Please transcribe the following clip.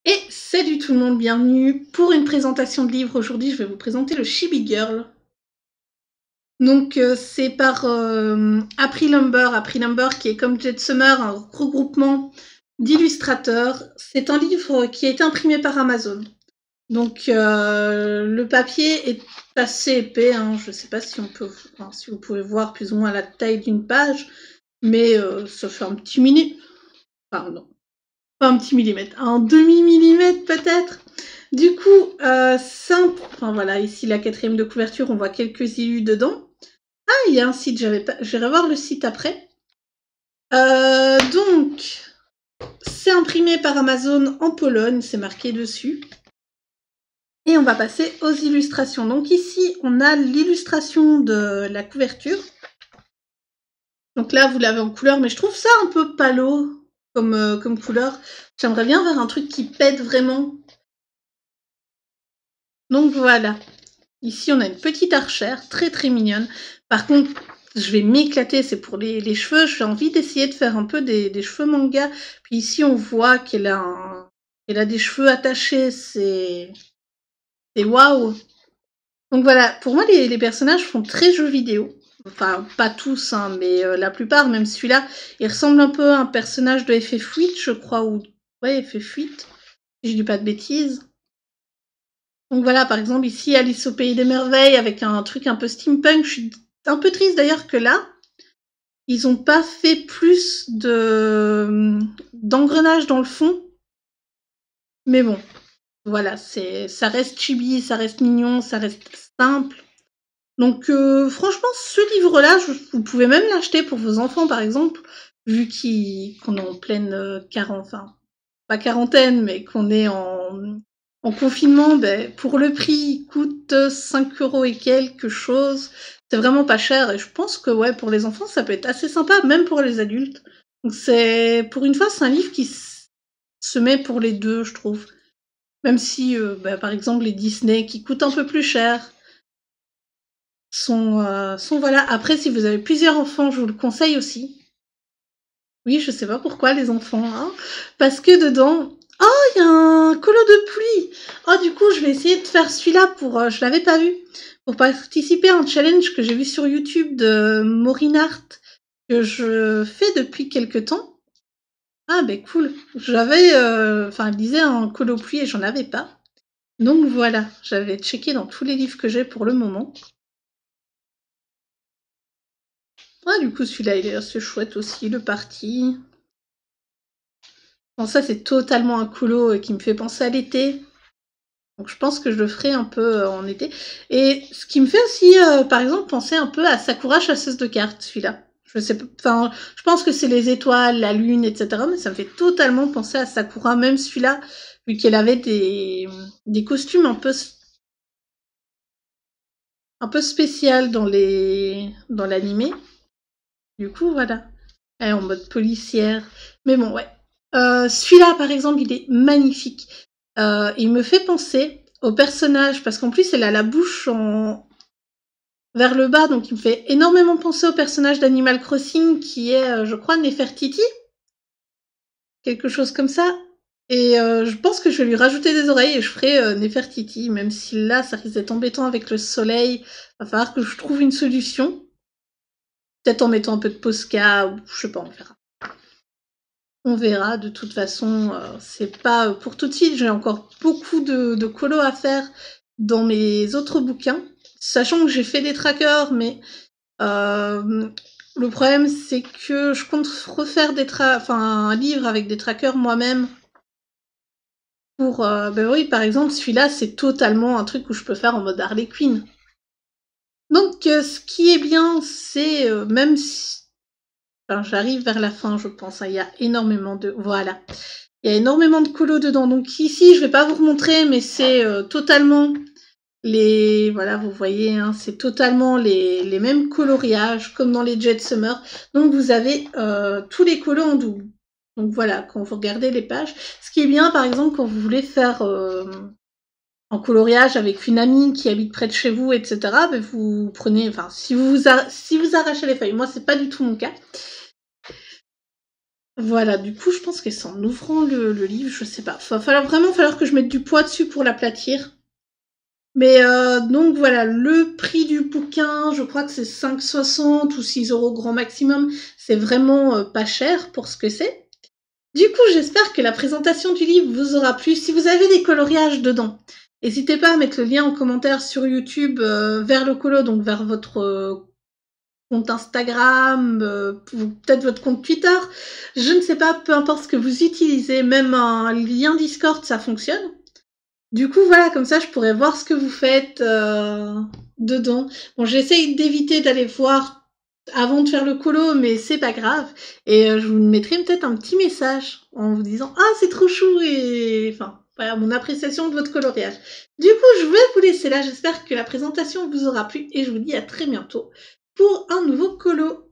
Et salut tout le monde, bienvenue pour une présentation de livre. Aujourd'hui, je vais vous présenter le Chibi Girl. Donc, c'est par April Lumber qui est comme Jet Summer, un regroupement d'illustrateurs. C'est un livre qui a été imprimé par Amazon. Donc, le papier est assez épais. Hein. Je ne sais pas si si vous pouvez voir plus ou moins la taille d'une page, mais ça fait un petit pardon. Pas un petit millimètre, un demi-millimètre peut-être. Du coup, simple. Enfin voilà, ici la 4e de couverture, on voit quelques illus dedans. Ah, il y a un site, j'irai voir le site après. Donc, c'est imprimé par Amazon en Pologne, c'est marqué dessus. Et on va passer aux illustrations. Donc ici, on a l'illustration de la couverture. Donc là, vous l'avez en couleur, mais je trouve ça un peu palo comme couleur. J'aimerais bien avoir un truc qui pète vraiment. Donc voilà. Ici, on a une petite archère, très très mignonne. Par contre, je vais m'éclater, c'est pour les cheveux. J'ai envie d'essayer de faire un peu des cheveux manga. Puis ici, on voit qu'elle a des cheveux attachés. C'est waouh. Donc voilà, pour moi, les personnages font très jeux vidéo. Enfin, pas tous, hein, mais la plupart, même celui-là, il ressemble un peu à un personnage de FF8, je crois, ou... Ouais, FF8, si je dis pas de bêtises. Donc voilà, par exemple, ici, Alice au Pays des Merveilles, avec un truc un peu steampunk. Je suis un peu triste d'ailleurs que là, ils ont pas fait plus d'engrenage dans le fond. Mais bon, voilà, ça reste chibi, ça reste mignon, ça reste simple. Donc franchement, ce livre-là, vous pouvez même l'acheter pour vos enfants, par exemple, vu qu'on est en pleine enfin, pas quarantaine, mais qu'on est en confinement, ben, pour le prix, il coûte 5 € et quelque chose. C'est vraiment pas cher, et je pense que ouais, pour les enfants, ça peut être assez sympa, même pour les adultes. Donc pour une fois, c'est un livre qui se met pour les deux, je trouve. Même si, ben, par exemple, les Disney, qui coûtent un peu plus cher, sont voilà. Après, si vous avez plusieurs enfants, je vous le conseille aussi. Oui, je sais pas pourquoi les enfants, hein, parce que dedans, oh, il y a un colo de pluie. Oh, du coup, je vais essayer de faire celui-là je l'avais pas vu, pour participer à un challenge que j'ai vu sur YouTube de Maureen Hart, que je fais depuis quelques temps. Ah, ben cool. J'avais, enfin, elle disait un colo pluie et j'en avais pas. Donc voilà, j'avais checké dans tous les livres que j'ai pour le moment. Ah, du coup, celui-là, il est assez chouette aussi, le parti. Bon, ça, c'est totalement un colo qui me fait penser à l'été. Donc, je pense que je le ferai un peu en été. Et ce qui me fait aussi, par exemple, penser un peu à Sakura chasseuse de cartes, celui-là. Je sais pas, enfin, je pense que c'est les étoiles, la lune, etc. Mais ça me fait totalement penser à Sakura, même celui-là, vu qu'elle avait des costumes un peu spécial dans l'animé. Du coup, voilà. Elle est en mode policière. Mais bon, ouais. Celui-là, par exemple, il est magnifique. Il me fait penser au personnage, parce qu'en plus, elle a la bouche vers le bas, donc il me fait énormément penser au personnage d'Animal Crossing, qui est, je crois, Nefertiti. Quelque chose comme ça. Et je pense que je vais lui rajouter des oreilles et je ferai Nefertiti, même si là, ça risque d'être embêtant avec le soleil. Il va falloir que je trouve une solution. Peut-être en mettant un peu de Posca, ou je sais pas, on verra. On verra, de toute façon, c'est pas pour tout de suite, j'ai encore beaucoup de colos à faire dans mes autres bouquins, sachant que j'ai fait des trackers, mais le problème c'est que je compte refaire un livre avec des trackers moi-même pour, ben oui, par exemple, celui-là, c'est totalement un truc où je peux faire en mode Harley Quinn. Donc, ce qui est bien, c'est, même si... Enfin, j'arrive vers la fin, je pense, hein, il y a énormément de... Voilà. Il y a énormément de colos dedans. Donc ici, je vais pas vous remontrer, mais c'est totalement voilà, vous voyez, hein, c'est totalement les mêmes coloriages, comme dans les Jet Summer. Donc vous avez tous les colos en double. Donc voilà, quand vous regardez les pages. Ce qui est bien, par exemple, quand vous voulez faire en coloriage avec une amie qui habite près de chez vous, etc., ben vous prenez... Enfin, si vous arrachez les feuilles, moi, c'est pas du tout mon cas. Voilà, du coup, je pense que c'est en ouvrant le livre, je sais pas. Vraiment falloir que je mette du poids dessus pour l'aplatir. Mais donc voilà, le prix du bouquin, je crois que c'est 5,60 ou 6 € grand maximum. C'est vraiment pas cher pour ce que c'est. Du coup, j'espère que la présentation du livre vous aura plu. Si vous avez des coloriages dedans, n'hésitez pas à mettre le lien en commentaire sur YouTube vers le colo, donc vers votre compte Instagram, ou peut-être votre compte Twitter. Je ne sais pas, peu importe ce que vous utilisez, même un lien Discord, ça fonctionne. Du coup, voilà, comme ça, je pourrais voir ce que vous faites dedans. Bon, j'essaye d'éviter d'aller voir avant de faire le colo, mais c'est pas grave. Et je vous mettrai peut-être un petit message en vous disant « Ah, c'est trop chou !» et enfin, voilà, mon appréciation de votre coloriage. Du coup, je vais vous laisser là. J'espère que la présentation vous aura plu et je vous dis à très bientôt pour un nouveau colo.